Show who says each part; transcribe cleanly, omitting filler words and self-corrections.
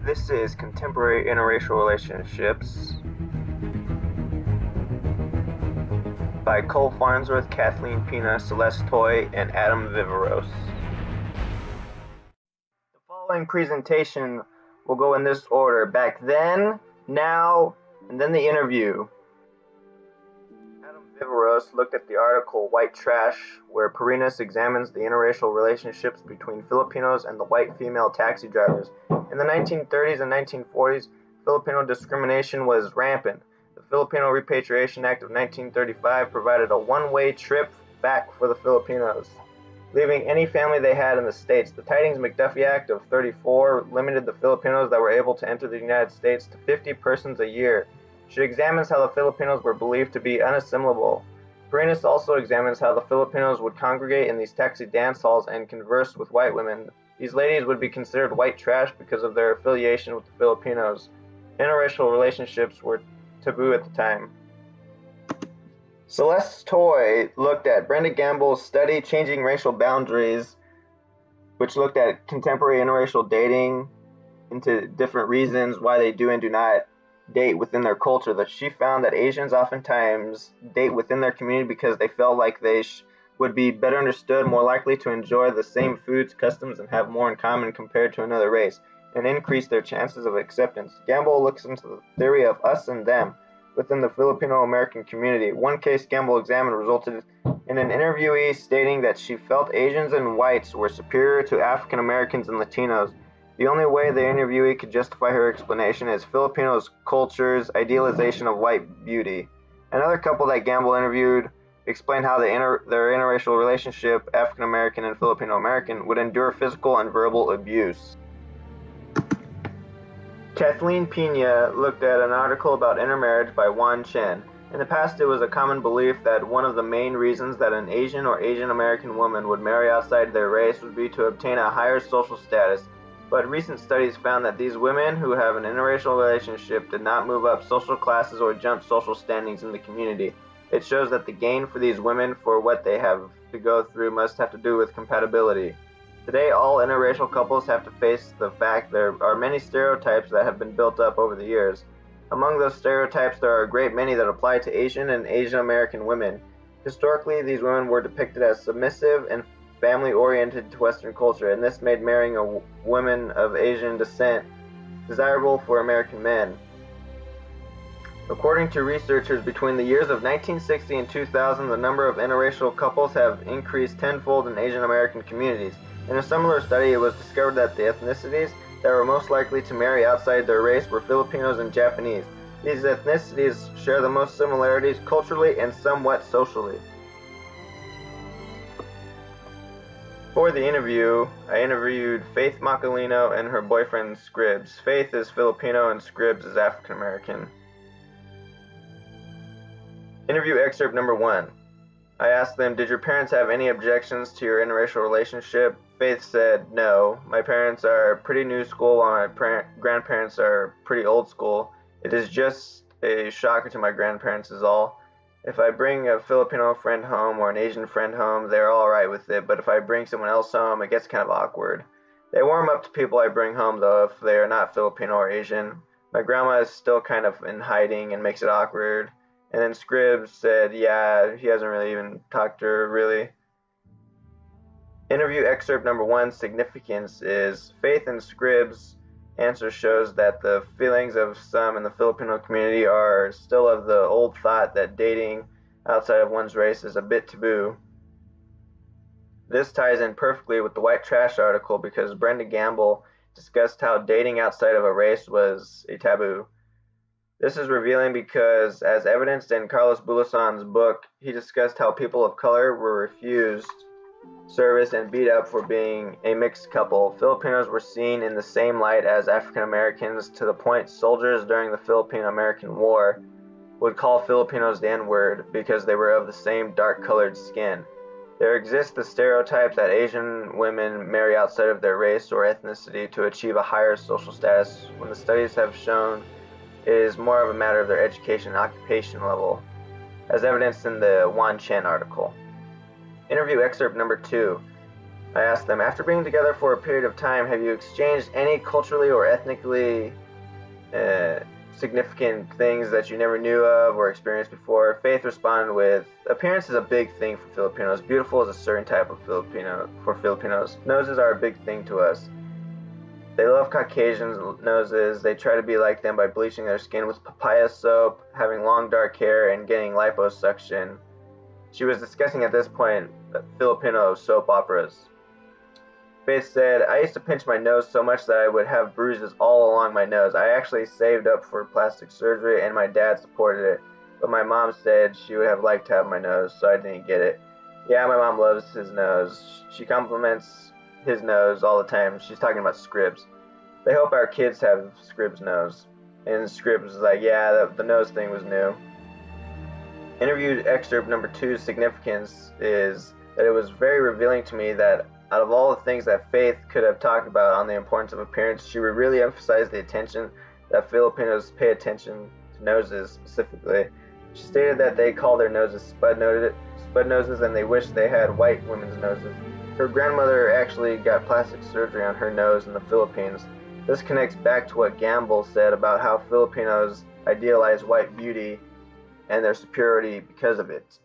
Speaker 1: This is Contemporary Interracial Relationships by Cole Farnsworth, Kathleen Pina, Celeste Toy, and Adam Viveros. The following presentation will go in this order: back then, now, and then the interview. Adam Viveros looked at the article White Trash, where Perinas examines the interracial relationships between Filipinos and the white female taxi drivers. In the 1930s and 1940s, Filipino discrimination was rampant. The Filipino Repatriation Act of 1935 provided a one-way trip back for the Filipinos, leaving any family they had in the States. The Tydings-McDuffie Act of 34 limited the Filipinos that were able to enter the United States to 50 persons a year. She examines how the Filipinos were believed to be unassimilable. Perinas also examines how the Filipinos would congregate in these taxi dance halls and converse with white women. These ladies would be considered white trash because of their affiliation with the Filipinos. Interracial relationships were taboo at the time. Celeste Toy looked at Brenda Gamble's study Changing Racial Boundaries, which looked at contemporary interracial dating into different reasons why they do and do not date within their culture. That she found that Asians oftentimes date within their community because they felt like they would be better understood, more likely to enjoy the same foods, customs, and have more in common compared to another race, and increase their chances of acceptance. Gamble looks into the theory of us and them within the Filipino-American community. One case Gamble examined resulted in an interviewee stating that she felt Asians and whites were superior to African Americans and Latinos. The only way the interviewee could justify her explanation is Filipinos' culture's idealization of white beauty. Another couple that Gamble interviewed explained how their interracial relationship, African American and Filipino American, would endure physical and verbal abuse. Kathleen Pina looked at an article about intermarriage by Juan Chen. In the past, it was a common belief that one of the main reasons that an Asian or Asian American woman would marry outside their race would be to obtain a higher social status. But recent studies found that these women who have an interracial relationship did not move up social classes or jump social standings in the community. It shows that the gain for these women for what they have to go through must have to do with compatibility. Today, all interracial couples have to face the fact there are many stereotypes that have been built up over the years. Among those stereotypes, there are a great many that apply to Asian and Asian American women. Historically, these women were depicted as submissive and family-oriented to Western culture, and this made marrying a woman of Asian descent desirable for American men. According to researchers, between the years of 1960 and 2000, the number of interracial couples have increased tenfold in Asian American communities. In a similar study, it was discovered that the ethnicities that were most likely to marry outside their race were Filipinos and Japanese. These ethnicities share the most similarities culturally and somewhat socially. For the interview, I interviewed Faith Macalino and her boyfriend Scribs. Faith is Filipino and Scribs is African American. Interview excerpt number 1. I asked them, did your parents have any objections to your interracial relationship? Faith said, no. My parents are pretty new school while my grandparents are pretty old school. It is just a shocker to my grandparents is all. If I bring a Filipino friend home or an Asian friend home, they're all right with it, but if I bring someone else home, it gets kind of awkward. They warm up to people I bring home, though, if they are not Filipino or Asian. My grandma is still kind of in hiding and makes it awkward. And then Scribs said, yeah, he hasn't really even talked to her, really. Interview excerpt number 1, significance is Faith and Scribs' answer shows that the feelings of some in the Filipino community are still of the old thought that dating outside of one's race is a bit taboo. This ties in perfectly with the White Trash article because Brenda Gamble discussed how dating outside of a race was a taboo. This is revealing because, as evidenced in Carlos Bulason's book, he discussed how people of color were refused service and beat up for being a mixed couple. Filipinos were seen in the same light as African Americans to the point soldiers during the Philippine-American War would call Filipinos the N-word because they were of the same dark-colored skin. There exists the stereotype that Asian women marry outside of their race or ethnicity to achieve a higher social status, when the studies have shown it is more of a matter of their education and occupation level, as evidenced in the Juan Chen article. Interview excerpt number 2. I asked them, after being together for a period of time, have you exchanged any culturally or ethnically significant things that you never knew of or experienced before? Faith responded with, appearance is a big thing for Filipinos. Beautiful is a certain type of Filipino for Filipinos. Noses are a big thing to us. They love Caucasian noses. They try to be like them by bleaching their skin with papaya soap, having long dark hair, and getting liposuction. She was discussing at this point Filipino soap operas. Faith said, I used to pinch my nose so much that I would have bruises all along my nose. I actually saved up for plastic surgery and my dad supported it. But my mom said she would have liked to have my nose, so I didn't get it. Yeah, my mom loves his nose. She compliments his nose all the time. She's talking about Scribs. They hope our kids have Scribs' nose. And Scribs was like, yeah, the nose thing was new. Interview excerpt number 2's significance is that it was very revealing to me that out of all the things that Faith could have talked about on the importance of appearance, she would really emphasize the attention that Filipinos pay attention to noses specifically. She stated that they call their noses spud noses and they wish they had white women's noses. Her grandmother actually got plastic surgery on her nose in the Philippines. This connects back to what Gamble said about how Filipinos idealize white beauty and their superiority because of it.